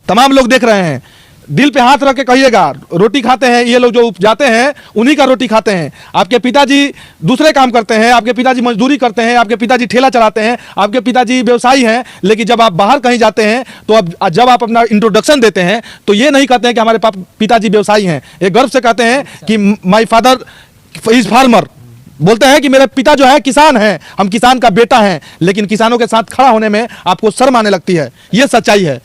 तमाम लोग देख रहे हैं, दिल पे हाथ रख के कहिएगा, रोटी खाते हैं ये लोग जो जाते हैं, उन्हीं का रोटी खाते हैं। आपके पिताजी दूसरे काम करते हैं, आपके पिताजी मजदूरी करते हैं, आपके पिताजी ठेला चलाते हैं, आपके पिताजी व्यवसायी हैं, लेकिन जब आप बाहर कहीं जाते हैं तो अब जब आप अपना इंट्रोडक्शन देते हैं तो ये नहीं कहते हैं कि हमारे पिताजी व्यवसायी हैं, ये गर्व से कहते हैं कि माई फादर इज फार्मर, बोलते हैं कि मेरे पिता जो है किसान हैं, हम किसान का बेटा हैं। लेकिन किसानों के साथ खड़ा होने में आपको शर्म आने लगती है, ये सच्चाई है।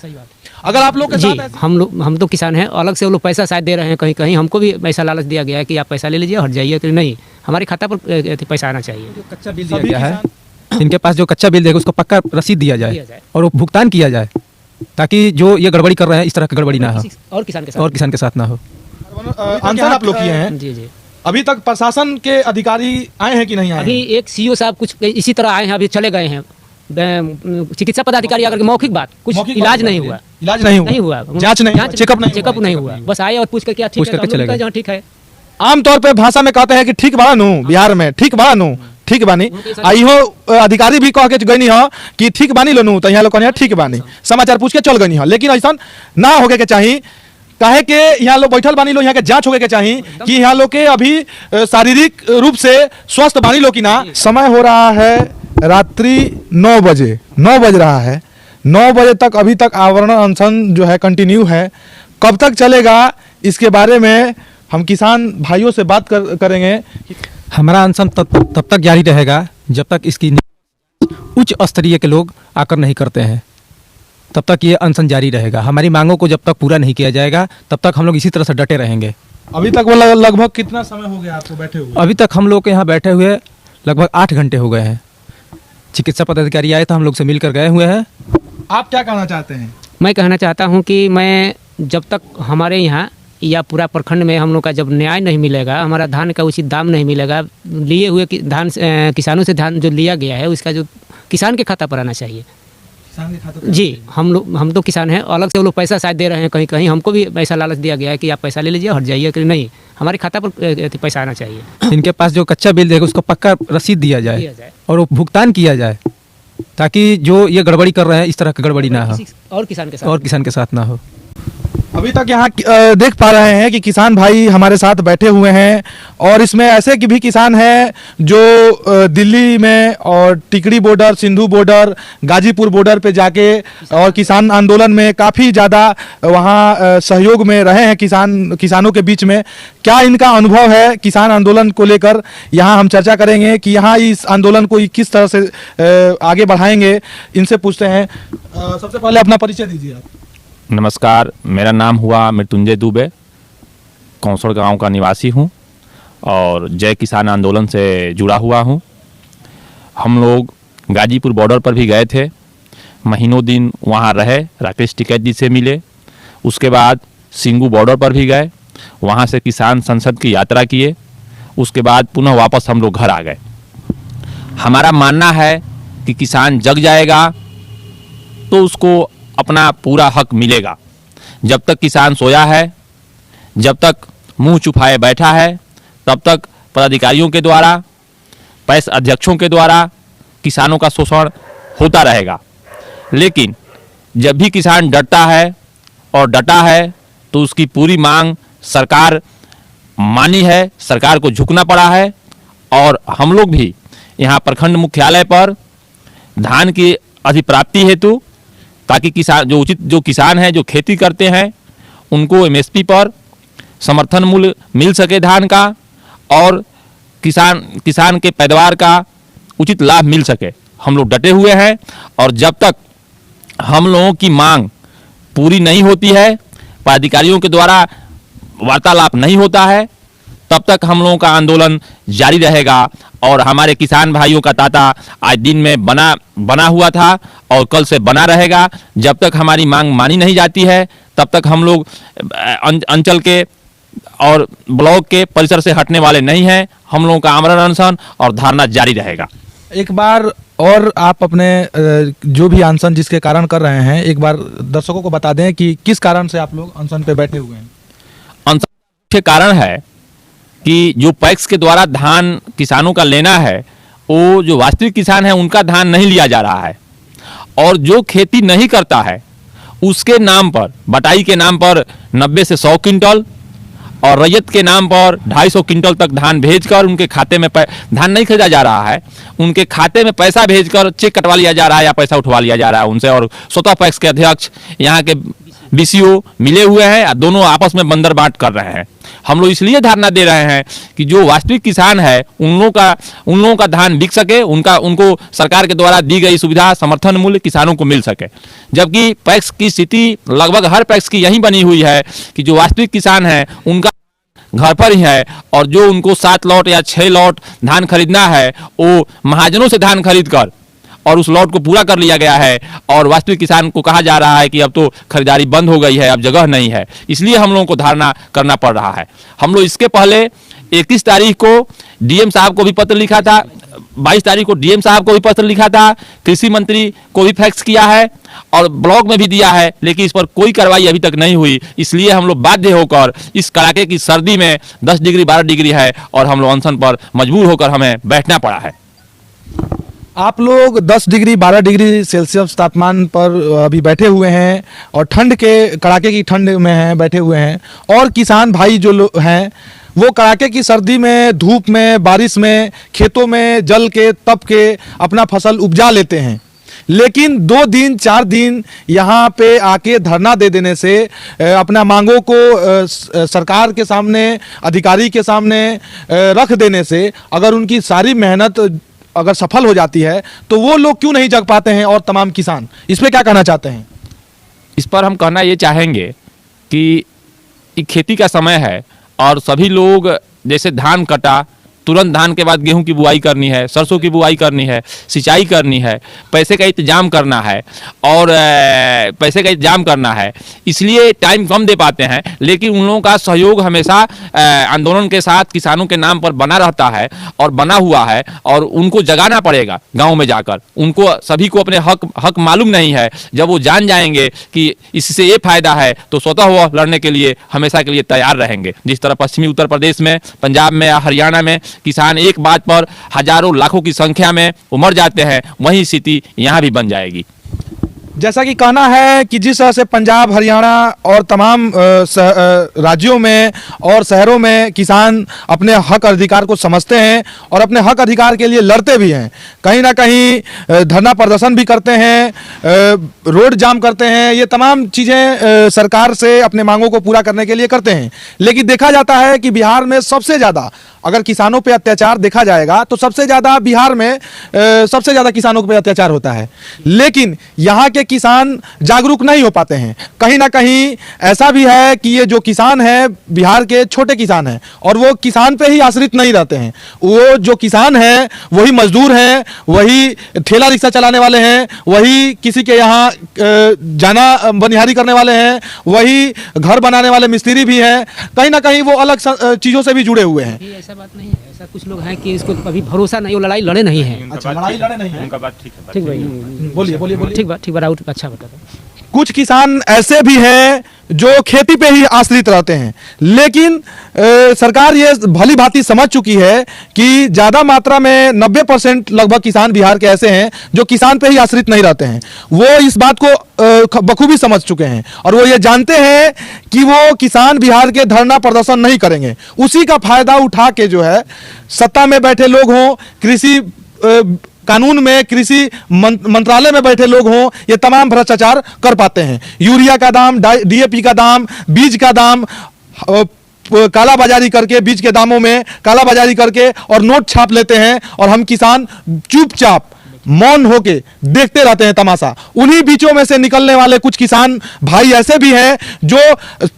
अगर आप लोग के जी साथ हम तो किसान हैं, अलग से वो लोग पैसा शायद दे रहे हैं कहीं कहीं, हमको भी पैसा लालच दिया गया है कि आप पैसा ले लीजिए हट जाइए, कि नहीं हमारे खाता पर पैसा आना चाहिए। कच्चा बिल दिया गया है, इनके पास जो कच्चा बिल देगा उसको पक्का रसीद दिया जाए और वो भुगतान किया जाए, ताकि जो ये गड़बड़ी कर रहे हैं इस तरह की गड़बड़ी ना हो और किसान के साथ ना हो। आंसर आप लोग किए हैं, जी जी। अभी तक प्रशासन के अधिकारी आए हैं कि नहीं आए? अभी एक सीईओ साहब कुछ इसी तरह आए हैं, अभी चले गए हैं। चिकित्सा पदाधिकारी आकर के मौखिक बात, कुछ इलाज नहीं हुआ, नहीं हुआ, जांच नहीं, चेकअप नहीं हुआ, बस आए और पूछ करके ठीक है, ठीक है। आमतौर पे भाषा में कहते हैं कि ठीक बा नु, बिहार में ठीक बा नु, ठीक बानी, इहो अधिकारी भी कह के गई हो कि ठीक बानी लो नु, तो यहाँ लोग कहने ठीक बानी, समाचार पूछ के चल गई हो। लेकिन ऐसा ना होके के चाहिए, काहे के यहाँ लोग बैठल बानी लो, यहाँ के जांच होके के चाहिए कि यहाँ लोग के अभी शारीरिक रूप से स्वस्थ बानी लो कि ना। समय हो रहा है रात्रि 9 बजे, 9 बज रहा है, 9 बजे तक अभी तक आवरण अनशन जो है कंटिन्यू है। कब तक चलेगा इसके बारे में हम किसान भाइयों से बात करेंगे। हमारा अनशन तब तक जारी रहेगा जब तक इसकी उच्च स्तरीय के लोग आकर नहीं करते हैं, तब तक ये अनशन जारी रहेगा। हमारी मांगों को जब तक पूरा नहीं किया जाएगा तब तक हम लोग इसी तरह से डटे रहेंगे। अभी तक वो लगभग कितना समय हो गया आपको बैठे हुए? अभी तक हम लोग के यहाँ बैठे हुए लगभग 8 घंटे हो गए हैं। चिकित्सा पदाधिकारी आए तो हम लोग से मिलकर गए हुए हैं। आप क्या कहना चाहते हैं? मैं कहना चाहता हूँ कि मैं जब तक हमारे यहाँ या पूरा प्रखंड में हम लोग का जब न्याय नहीं मिलेगा, हमारा धान का उचित दाम नहीं मिलेगा, लिए हुए धान किसानों से धान जो लिया गया है उसका जो किसान के खाता पर आना चाहिए। जी हम तो किसान हैं, अलग से वो लोग पैसा शायद दे रहे हैं कहीं कहीं, हमको भी पैसा लालच दिया गया है कि आप पैसा ले लीजिए हट जाइए, कि नहीं हमारे खाता पर पैसा आना चाहिए। इनके पास जो कच्चा बिल देगा उसको पक्का रसीद दिया जाए और वो भुगतान किया जाए, ताकि जो ये गड़बड़ी कर रहे हैं इस तरह की गड़बड़ी ना हो और किसान के साथ ना हो। अभी तक यहाँ देख पा रहे हैं कि किसान भाई हमारे साथ बैठे हुए हैं, और इसमें ऐसे की भी किसान हैं जो दिल्ली में और Tikri border, Sindhu border, Ghazipur border पे जाके और किसान आंदोलन में काफ़ी ज़्यादा वहाँ सहयोग में रहे हैं किसानों के बीच में। क्या इनका अनुभव है किसान आंदोलन को लेकर, यहाँ हम चर्चा करेंगे कि यहाँ इस आंदोलन को किस तरह से आगे बढ़ाएंगे, इनसे पूछते हैं। सबसे पहले अपना परिचय दीजिए आप। नमस्कार, मेरा नाम हुआ मृत्युंजय दुबे, कौंसड़ गांव का निवासी हूं और जय किसान आंदोलन से जुड़ा हुआ हूं। हम लोग गाजीपुर बॉर्डर पर भी गए थे, महीनों दिन वहां रहे, राकेश टिकैत जी से मिले। उसके बाद सिंगू बॉर्डर पर भी गए, वहां से किसान संसद की यात्रा किए। उसके बाद पुनः वापस हम लोग घर आ गए। हमारा मानना है कि किसान जग जाएगा तो उसको अपना पूरा हक मिलेगा। जब तक किसान सोया है, जब तक मुंह छुपाए बैठा है, तब तक पदाधिकारियों के द्वारा, पैस अध्यक्षों के द्वारा किसानों का शोषण होता रहेगा। लेकिन जब भी किसान डरता है और डटा है तो उसकी पूरी मांग सरकार मानी है, सरकार को झुकना पड़ा है। और हम लोग भी यहाँ प्रखंड मुख्यालय पर धान की अधिप्राप्ति हेतु, ताकि जो किसान हैं जो खेती करते हैं उनको एमएसपी पर समर्थन मूल्य मिल सके धान का, और किसान के पैदावार का उचित लाभ मिल सके। हम लोग डटे हुए हैं, और जब तक हम लोगों की मांग पूरी नहीं होती है, पदाधिकारियों के द्वारा वार्तालाप नहीं होता है, तब तक हम लोगों का आंदोलन जारी रहेगा। और हमारे किसान भाइयों का तांता आज दिन में बना हुआ था और कल से बना रहेगा। जब तक हमारी मांग मानी नहीं जाती है तब तक हम लोग अंचल के और ब्लॉक के परिसर से हटने वाले नहीं हैं। हम लोगों का आमरण अनशन और धरना जारी रहेगा। एक बार और आप अपने जो भी अनशन जिसके कारण कर रहे हैं, एक बार दर्शकों को बता दें कि किस कारण से आप लोग अनशन पे बैठे हुए हैं। अनशन के कारण है कि जो पैक्स के द्वारा धान किसानों का लेना है, वो जो वास्तविक किसान है उनका धान नहीं लिया जा रहा है, और जो खेती नहीं करता है उसके नाम पर, बटाई के नाम पर 90 से 100 क्विंटल और रैयत के नाम पर 250 क्विंटल तक धान भेजकर उनके खाते में धान नहीं खरीदा जा रहा है, उनके खाते में पैसा भेजकर चेक कटवा लिया जा रहा है या पैसा उठवा लिया जा रहा है उनसे। और स्वतः पैक्स के अध्यक्ष, यहाँ के बीसीओ मिले हुए हैं, दोनों आपस में बंदर बांट कर रहे हैं। हम लोग इसलिए धारणा दे रहे हैं कि जो वास्तविक किसान है उन लोगों का धान बिक सके, उनको सरकार के द्वारा दी गई सुविधा समर्थन मूल्य किसानों को मिल सके। जबकि पैक्स की स्थिति लगभग हर पैक्स की यही बनी हुई है कि जो वास्तविक किसान है उनका घर पर ही है और जो उनको 7 लॉट या 6 लॉट धान खरीदना है वो महाजनों से धान खरीद कर और उस लॉट को पूरा कर लिया गया है। और वास्तविक किसान को कहा जा रहा है कि अब तो खरीदारी बंद हो गई है, अब जगह नहीं है। इसलिए हम लोगों को धारणा करना पड़ रहा है। हम लोग इसके पहले 31 तारीख को डीएम साहब को भी पत्र लिखा था, 22 तारीख को डीएम साहब को भी पत्र लिखा था, कृषि मंत्री को भी फैक्स किया है और ब्लॉग में भी दिया है, लेकिन इस पर कोई कार्रवाई अभी तक नहीं हुई। इसलिए हम लोग बाध्य होकर इस कड़ाके की सर्दी में 10 डिग्री 12 डिग्री है और हम लोग अनशन पर मजबूर होकर हमें बैठना पड़ा है। आप लोग 10 डिग्री 12 डिग्री सेल्सियस तापमान पर अभी बैठे हुए हैं और ठंड के कड़ाके की ठंड में हैं, बैठे हुए हैं। और किसान भाई जो हैं वो कड़ाके की सर्दी में, धूप में, बारिश में, खेतों में जल के तप के अपना फसल उपजा लेते हैं। लेकिन 2 दिन 4 दिन यहाँ पे आके धरना दे देने से, अपना मांगों को सरकार के सामने, अधिकारी के सामने रख देने से अगर उनकी सारी मेहनत अगर सफल हो जाती है तो वो लोग क्यों नहीं जग पाते हैं और तमाम किसान? इस पे क्या कहना चाहते हैं? इस पर हम कहना ये चाहेंगे कि खेती का समय है और सभी लोग, जैसे धान कटा तुरंत धान के बाद गेहूं की बुआई करनी है, सरसों की बुआई करनी है, सिंचाई करनी है, पैसे का इंतजाम करना है और पैसे का इंतजाम करना है, इसलिए टाइम कम दे पाते हैं। लेकिन उन लोगों का सहयोग हमेशा आंदोलन के साथ किसानों के नाम पर बना रहता है और बना हुआ है और उनको जगाना पड़ेगा गाँव में जाकर। उनको सभी को अपने हक मालूम नहीं है। जब वो जान जाएंगे कि इससे ये फायदा है तो स्वतः वो लड़ने के लिए हमेशा के लिए तैयार रहेंगे। जिस तरह पश्चिमी उत्तर प्रदेश में, पंजाब में या हरियाणा में किसान एक बात पर हजारों लाखों की संख्या में उमड़ जाते हैं, वही स्थिति यहाँ भी बन जाएगी। जैसा कि कहना है कि जिस तरह से पंजाब, हरियाणा और तमाम राज्यों में और शहरों में किसान अपने हक अधिकार को समझते हैं और अपने हक अधिकार के लिए लड़ते भी हैं, कहीं ना कहीं धरना प्रदर्शन भी करते हैं, रोड जाम करते हैं, ये तमाम चीज़ें सरकार से अपने मांगों को पूरा करने के लिए करते हैं। लेकिन देखा जाता है कि बिहार में सबसे ज़्यादा अगर किसानों पे अत्याचार देखा जाएगा तो सबसे ज़्यादा बिहार में सबसे ज़्यादा किसानों पे अत्याचार होता है। लेकिन यहाँ के किसान जागरूक नहीं हो पाते हैं। कहीं ना कहीं ऐसा भी है कि ये जो किसान हैं बिहार के छोटे किसान हैं और वो किसान पे ही आश्रित नहीं रहते हैं। वो जो किसान हैं वही मजदूर हैं, वही ठेला रिक्शा चलाने वाले हैं, वही किसी के यहाँ जाना बनिहारी करने वाले हैं, वही घर बनाने वाले मिस्त्री भी हैं। कहीं ना कहीं वो अलग चीज़ों से भी जुड़े हुए हैं। ऐसा बात नहीं है, ऐसा कुछ लोग हैं कि इसको अभी भरोसा नहीं, वो लड़ाई लड़े नहीं है। अच्छा, लड़ाई लड़े नहीं है। उनका बात ठीक है। ठीक भाई, बोलिए बोलिए बोलिए। ठीक बात, अच्छा बता। कुछ किसान ऐसे भी हैं जो खेती पे ही आश्रित रहते हैं, लेकिन सरकार ये भली भांति समझ चुकी है कि ज़्यादा मात्रा में 90% लगभग किसान बिहार के ऐसे हैं जो किसान पे ही आश्रित नहीं रहते हैं। वो इस बात को बखूबी समझ चुके हैं और वो ये जानते हैं कि वो किसान बिहार के धरना प्रदर्शन नहीं करेंगे। उसी का फायदा उठा के जो है सत्ता में बैठे लोग हों, कृषि कानून में, कृषि मंत्रालय में बैठे लोग हों, ये तमाम भ्रष्टाचार कर पाते हैं। यूरिया का दाम, डीएपी का दाम, बीज का दाम कालाबाजारी करके, बीज के दामों में कालाबाजारी करके और नोट छाप लेते हैं और हम किसान चुपचाप मौन होके देखते रहते हैं तमाशा। उन्हीं बीचों में से निकलने वाले कुछ किसान भाई ऐसे भी हैं जो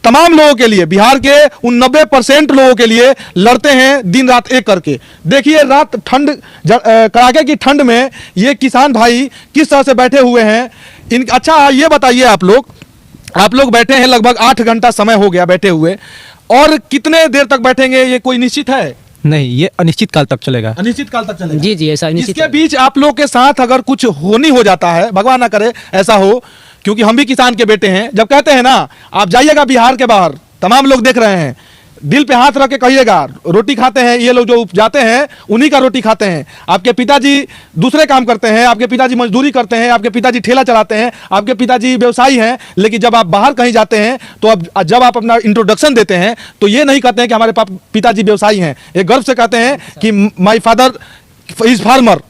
तमाम लोगों के लिए, बिहार के उन 90% लोगों के लिए लड़ते हैं दिन रात एक करके। देखिए रात ठंड, कड़ाके की ठंड में ये किसान भाई किस तरह से बैठे हुए हैं। अच्छा ये बताइए, आप लोग बैठे हैं, लगभग 8 घंटा समय हो गया बैठे हुए, और कितने देर तक बैठेंगे ये कोई निश्चित है? नहीं, ये अनिश्चित काल तक चलेगा। अनिश्चित काल तक चलेगा। जी ऐसा अनिश्चित। इसके बीच आप लोग के साथ अगर कुछ होनी हो जाता है, भगवान ना करे ऐसा हो, क्योंकि हम भी किसान के बेटे हैं, जब कहते हैं ना आप जाइएगा बिहार के बाहर, तमाम लोग देख रहे हैं, दिल पे हाथ रख के कहिएगा, रोटी खाते हैं ये लोग जो उपजाते हैं उन्हीं का रोटी खाते हैं। आपके पिताजी दूसरे काम करते हैं, आपके पिताजी मजदूरी करते हैं, आपके पिताजी ठेला चलाते हैं, आपके पिताजी व्यवसायी हैं, लेकिन जब आप बाहर कहीं जाते हैं तो अब जब आप अपना इंट्रोडक्शन देते हैं तो ये नहीं कहते हैं कि हमारे पिताजी व्यवसायी हैं, ये गर्व से कहते हैं कि माई फादर इज फार्मर।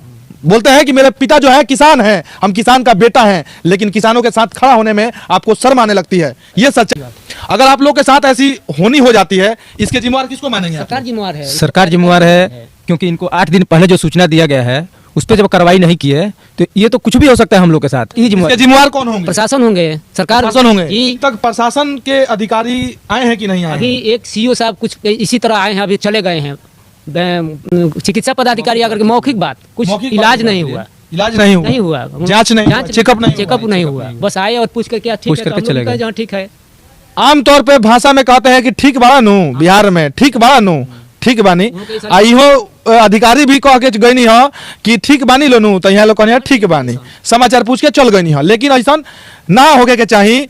बोलते हैं कि मेरे पिता जो है किसान हैं, हम किसान का बेटा हैं, लेकिन किसानों के साथ खड़ा होने में आपको शर्म आने लगती है। ये सच है। अगर आप लोग के साथ ऐसी होनी हो जाती है, इसके जिम्मेवार किसको मानेंगे आप? सरकार जिम्मेवार है। सरकार जिम्मेवार है, क्योंकि इनको 8 दिन पहले जो सूचना दिया गया है उस पर जब कार्रवाई नहीं की है तो ये तो कुछ भी हो सकता है हम लोग के साथ। ये इसके जिम्मेवार कौन होंगे? प्रशासन होंगे, सरकार प्रशासन होंगे। जी। तक प्रशासन के अधिकारी आए हैं कि नहीं आए हैं? अभी एक सीईओ साहब कुछ इसी तरह आए हैं, अभी चले गए हैं। चिकित्सा पदाधिकारी आकर के मौखिक बात, कुछ मौखिक इलाज बात नहीं हुआ। हुआ, इलाज नहीं हुआ, नहीं हुआ, जांच नहीं हुआ, चेकअप नहीं हुआ। चेकअप नहीं हुआ, बस आए और पूछ करके ठीक पूछ है, करके तो हम लोग चले भी कहे गए। जहाँ ठीक है। आमतौर पे भाषा में कहते हैं कि ठीक बा नु, बिहार में ठीक बा नु, ठीक बानी। आ इहो अधिकारी भी कह के गई नहीं हो कि ठीक बानी लो नु, तो यहाँ लोग कहने ठीक बानी, समाचार पूछ के चल गई नहीं हो। लेकिन ऐसा ना होके के चाहिए,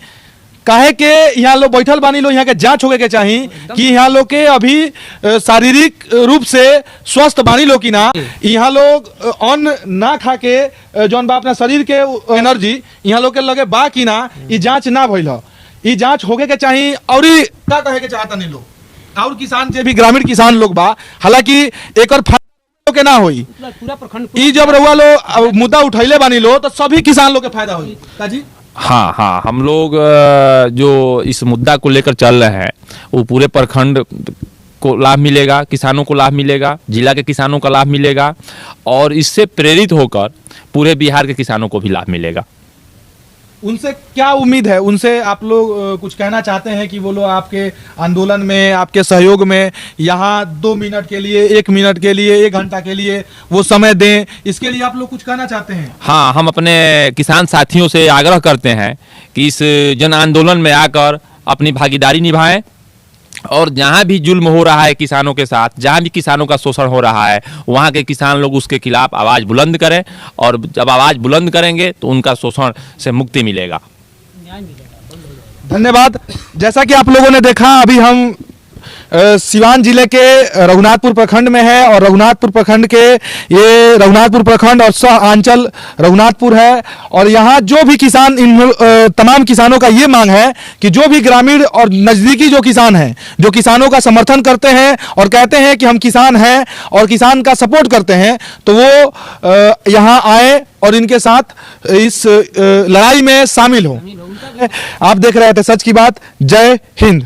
काहे के यहाँ लोग बैठल बानी लो, यहाँ के जांच होके के चाहिए कि यहाँ लोग के अभी शारीरिक रूप से स्वस्थ बानी लो कि ना। यहाँ लोग अन्न ना खा के जौन बा अपना शरीर के एनर्जी यहाँ लोग के लगे बा कि ना, ई जांच ना भइल हो। ई जांच होके के चाहिए। और ई का कहे के चाहता नहीं लोग और किसान जे भी ग्रामीण किसान लोग बा, हालांकि एकर फायदा के ना होई। पूरा प्रखंड ई जब रउआ लो मुद्दा उठैले बानी लो तो सभी किसान लोग के फायदा होई का जी। हाँ हाँ, हम लोग जो इस मुद्दा को लेकर चल रहे हैं वो पूरे प्रखंड को लाभ मिलेगा, किसानों को लाभ मिलेगा, जिला के किसानों का लाभ मिलेगा और इससे प्रेरित होकर पूरे बिहार के किसानों को भी लाभ मिलेगा। उनसे क्या उम्मीद है? उनसे आप लोग कुछ कहना चाहते हैं कि वो लोग आपके आंदोलन में, आपके सहयोग में यहाँ 2 मिनट के लिए, 1 मिनट के लिए, 1 घंटा के लिए वो समय दें, इसके लिए आप लोग कुछ कहना चाहते हैं? हाँ, हम अपने किसान साथियों से आग्रह करते हैं कि इस जन आंदोलन में आकर अपनी भागीदारी निभाएं और जहाँ भी जुल्म हो रहा है किसानों के साथ, जहाँ भी किसानों का शोषण हो रहा है, वहाँ के किसान लोग उसके खिलाफ आवाज़ बुलंद करें और जब आवाज़ बुलंद करेंगे तो उनका शोषण से मुक्ति मिलेगा। धन्यवाद। जैसा कि आप लोगों ने देखा, अभी हम सिवान जिले के रघुनाथपुर प्रखंड में है और रघुनाथपुर प्रखंड के ये रघुनाथपुर प्रखंड और सह अंचल रघुनाथपुर है। और यहाँ जो भी किसान, इन तमाम किसानों का ये मांग है कि जो भी ग्रामीण और नज़दीकी जो किसान हैं, जो किसानों का समर्थन करते हैं और कहते हैं कि हम किसान हैं और किसान का सपोर्ट करते हैं, तो वो यहाँ आए और इनके साथ इस लड़ाई में शामिल हो। आप देख रहे थे सच की बात। जय हिंद।